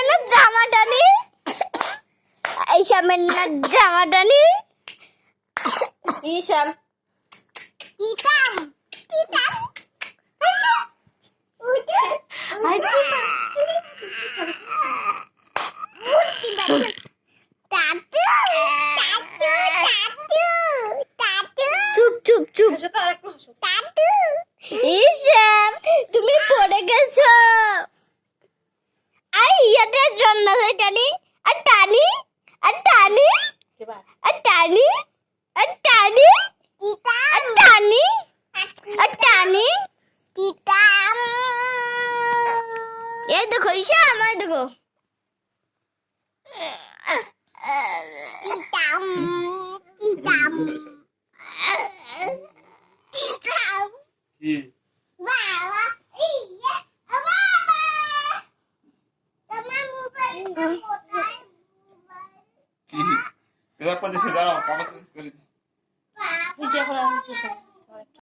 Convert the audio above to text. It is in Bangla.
না জামা টানি, ঈশামের না জামা টানি। ঈশাম তিতাম তিতাম চুপ চুপ চুপ। ঈশাম তুমি পড়ে গেছো। আর ইয়াদের জন্য টানি আর টানি আর টানি আর টানি আর টানি আর টানি আর টানি। এই দেখো ঈশাম, এই দেখো Kenapa di sejarah? Kamu sih?